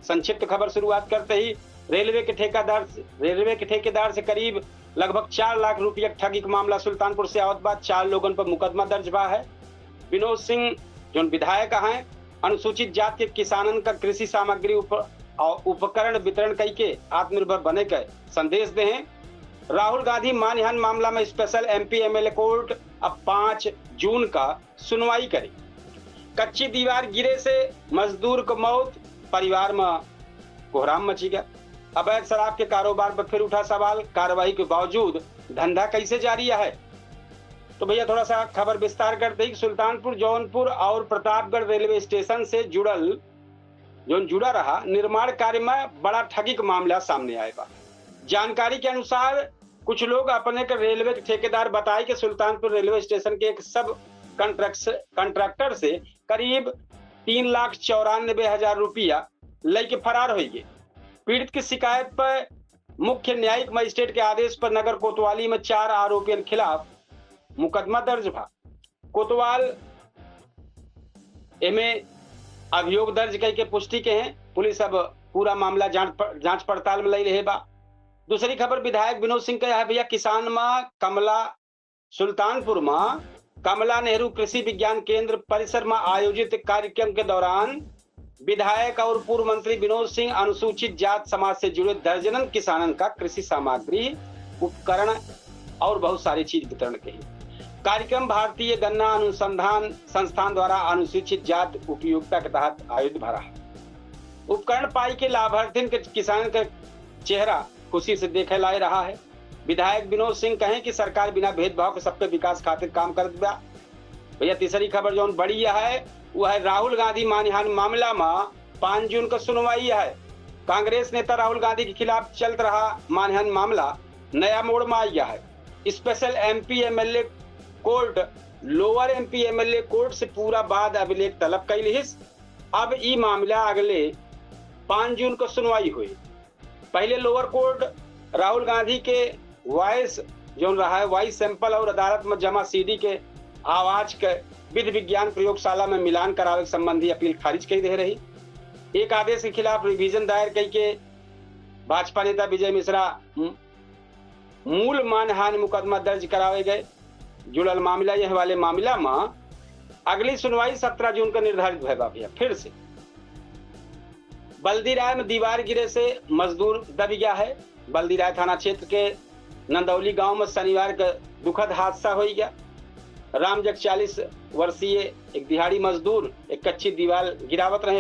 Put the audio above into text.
संक्षिप्त खबर शुरुआत करते ही रेलवे के ठेकेदार से करीब लगभग 4 लाख रुपये ठगी का मामला सुल्तानपुर से आवत बाद 4 लोगों पर मुकदमा दर्ज बा है। विनोद सिंह जो विधायक हैं अनुसूचित जाति के किसानन का कृषि सामग्री उपकरण वितरण करके आत्मनिर्भर बने के संदेश दे हैं। राहुल गांधी मानहानि मामला में स्पेशल एमपी एमएलए कोर्ट अब 5 जून का सुनवाई करे। कच्ची दीवार गिरे से मजदूर को मौत, परिवार में कोहराम मची गया। अवैध शराब के कारोबार पर फिर उठा सवाल, कार्रवाई के बावजूद धंधा कैसे जारी है। तो भैया थोड़ा सा खबर विस्तार करते ही सुल्तानपुर, जौनपुर और प्रतापगढ़ रेलवे स्टेशन से जुड़ा रहा निर्माण कार्य में बड़ा ठगी का मामला सामने आएगा। जानकारी के अनुसार कुछ लोग अपने के रेलवे के ठेकेदार बताए कि सुल्तानपुर रेलवे स्टेशन के एक सब कंट्रैक्टर से करीब 3,94,000 रुपया लेके फरार हो गए। पीड़ित की शिकायत पर मुख्य न्यायिक मजिस्ट्रेट के आदेश पर नगर कोतवाली में 4 आरोपियों के खिलाफ मुकदमा दर्ज था। कोतवाल में अभियोग दर्ज करके पुष्टि के हैं। पुलिस अब पूरा मामला जांच पड़ताल में ले रहे बा। दूसरी खबर विधायक विनोद सिंह का है भैया, किसान में कमला सुल्तानपुर में कमला नेहरू कृषि विज्ञान केंद्र परिसर में आयोजित कार्यक्रम के दौरान विधायक और पूर्व मंत्री विनोद सिंह अनुसूचित जाति समाज से जुड़े दर्जनन किसानन का कृषि सामग्री उपकरण और बहुत सारी चीज वितरण की। कार्यक्रम भारतीय गन्ना अनुसंधान संस्थान द्वारा अनुसूचित जाति उपयोगिता के तहत आयोजित भरा है। उपकरण पाई के लाभार्थी के किसान का चेहरा खुशी से देखे ला रहा है। विधायक विनोद सिंह कहें कि सरकार बिना भेदभाव के सबके विकास खातिर काम कर दिया। भैया तीसरी खबर जो बड़ी है वो है राहुल गांधी मानहानि मामला में 5 जून को सुनवाई है। कांग्रेस नेता राहुल गांधी के खिलाफ चल रहा मानहानि मामला नया मोड़ में आ गया है। Special MP MLA court lower MP MLA court से पूरा बाद अभिलेख तलब कैली। अब ये मामला अगले 5 जून को सुनवाई हुई। पहले लोअर कोर्ट राहुल गांधी के वॉइस जो रहा है वॉइस सैंपल और अदालत में जमा सीडी के आवाज के विधि विज्ञान प्रयोगशाला में मिलान करावे संबंधी अपील खारिज कर दे रही। एक आदेश के खिलाफ रिवीजन दायर करके भाजपा नेता विजय मिश्रा मूल मानहानि मुकदमा दर्ज करावे गए। जुड़ल मामला यह वाले मामला में अगली सुनवाई 17 जून को निर्धारित भैया भैया। फिर से बल्दीराय में दीवार गिरे से मजदूर दब गया है। बल्दीराय थाना क्षेत्र के नंदौली गांव में शनिवार का दुखद हादसा हो गया। रामजग 40 वर्षीय एक दिहाड़ी मजदूर एक कच्ची दीवार गिरावत रहे